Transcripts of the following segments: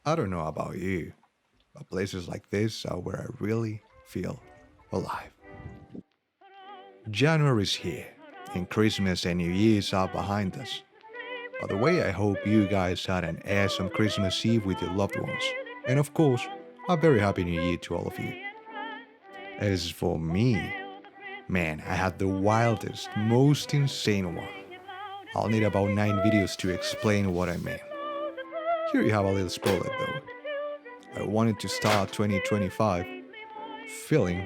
I don't know about you, but places like this are where I really feel alive. January is here, and Christmas and New Year's are behind us. By the way, I hope you guys had an awesome Christmas Eve with your loved ones. And of course, a very happy New Year to all of you. As for me, man, I had the wildest, most insane one. I'll need about 9 videos to explain what I mean. Here you have a little spoiler though. I wanted to start 2025 feeling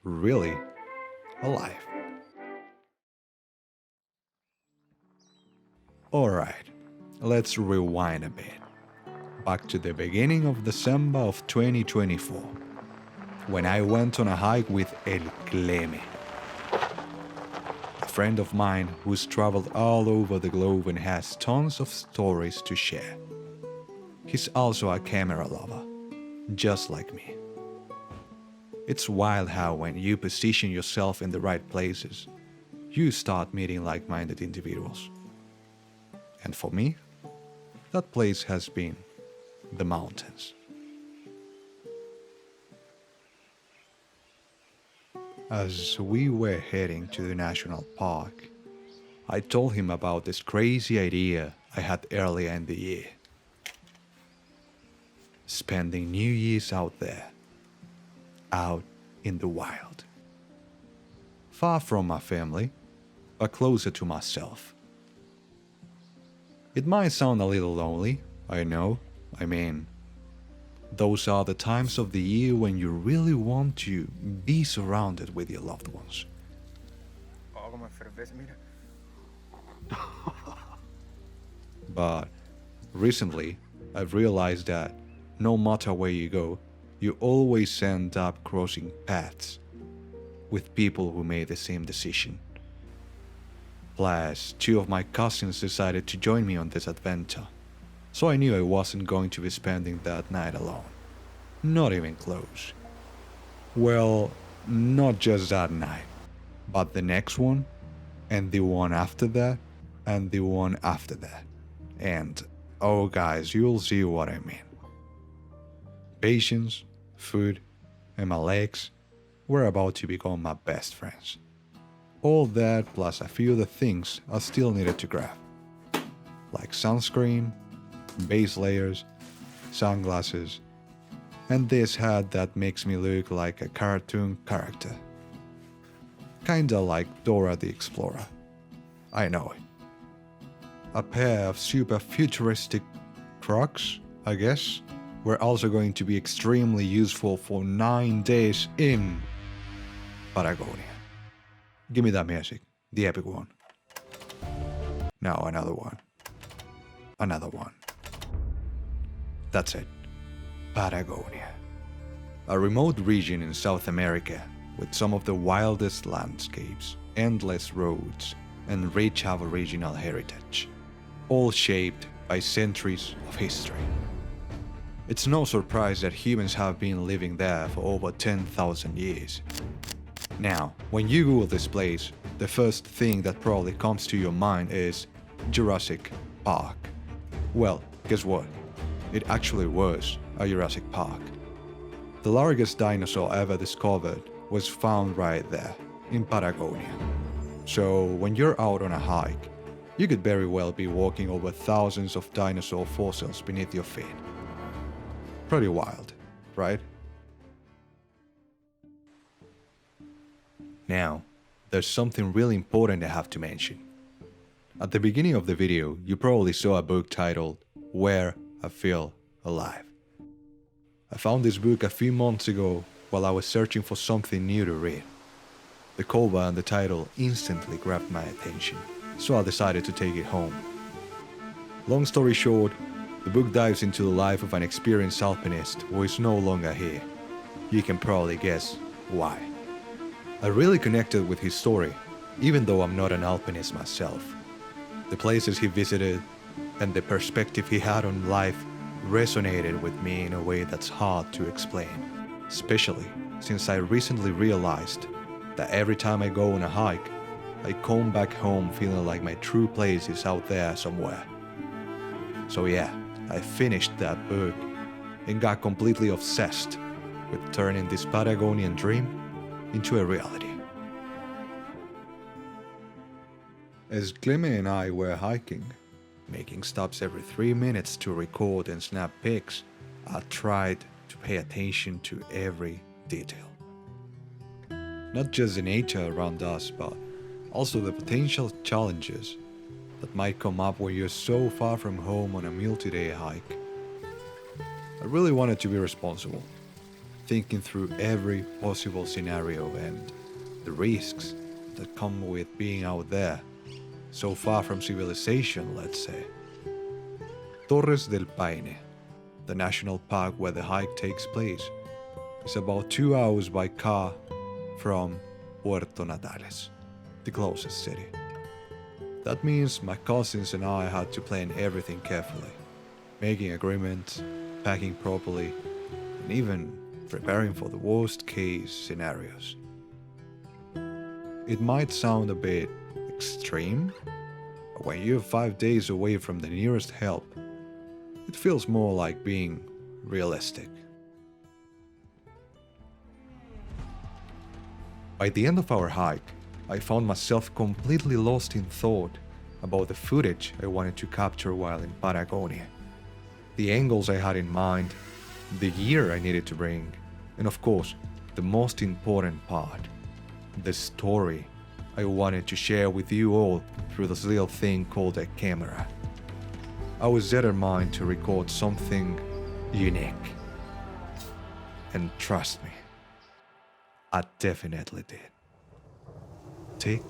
really alive. Alright, let's rewind a bit. Back to the beginning of December of 2024, when I went on a hike with El Cleme, a friend of mine who's traveled all over the globe and has tons of stories to share. He's also a camera lover, just like me. It's wild how when you position yourself in the right places, you start meeting like-minded individuals. And for me, that place has been the mountains. As we were heading to the national park, I told him about this crazy idea I had earlier in the year. Spending New Year's out there, out in the wild. Far from my family, but closer to myself. It might sound a little lonely, I know. I mean, those are the times of the year when you really want to be surrounded with your loved ones. But recently, I've realized that no matter where you go, you always end up crossing paths with people who made the same decision. Plus, 2 of my cousins decided to join me on this adventure, so I knew I wasn't going to be spending that night alone. Not even close. Well, not just that night, but the next one, and the one after that, and the one after that. And, oh guys, you'll see what I mean. Patience, food, and my legs were about to become my best friends. All that plus a few other things I still needed to grab, like sunscreen, base layers, sunglasses, and this hat that makes me look like a cartoon character. Kinda like Dora the Explorer. I know it. A pair of super futuristic Crocs, I guess, were also going to be extremely useful for 9 days in Patagonia. Give me that music, the epic one. Now another one. Another one. That's it. Patagonia. A remote region in South America with some of the wildest landscapes, endless roads, and rich Aboriginal heritage, all shaped by centuries of history. It's no surprise that humans have been living there for over 10,000 years. Now, when you Google this place, the first thing that probably comes to your mind is Jurassic Park. Well, guess what? It actually was a Jurassic Park. The largest dinosaur ever discovered was found right there, in Patagonia. So when you're out on a hike, you could very well be walking over thousands of dinosaur fossils beneath your feet. Pretty wild, right? Now, there's something really important I have to mention. At the beginning of the video, you probably saw a book titled Where I Feel Alive. I found this book a few months ago while I was searching for something new to read. The cover and the title instantly grabbed my attention, so I decided to take it home. Long story short, the book dives into the life of an experienced alpinist who is no longer here. You can probably guess why. I really connected with his story, even though I'm not an alpinist myself. The places he visited and the perspective he had on life resonated with me in a way that's hard to explain, especially since I recently realized that every time I go on a hike, I come back home feeling like my true place is out there somewhere. So yeah, I finished that book and got completely obsessed with turning this Patagonian dream into a reality. As Cleme and I were hiking, making stops every 3 minutes to record and snap pics, I tried to pay attention to every detail. Not just the nature around us, but also the potential challenges that might come up when you're so far from home on a multi-day hike. I really wanted to be responsible, thinking through every possible scenario and the risks that come with being out there, so far from civilization, let's say. Torres del Paine, the national park where the hike takes place, is about 2 hours by car from Puerto Natales, the closest city. That means my cousins and I had to plan everything carefully, making agreements, packing properly, and even preparing for the worst case scenarios. It might sound a bit extreme, but when you're 5 days away from the nearest help, it feels more like being realistic. By the end of our hike, I found myself completely lost in thought about the footage I wanted to capture while in Patagonia, the angles I had in mind, the gear I needed to bring, and of course, the most important part, the story I wanted to share with you all through this little thing called a camera. I was determined to record something unique. And trust me, I definitely did. Tick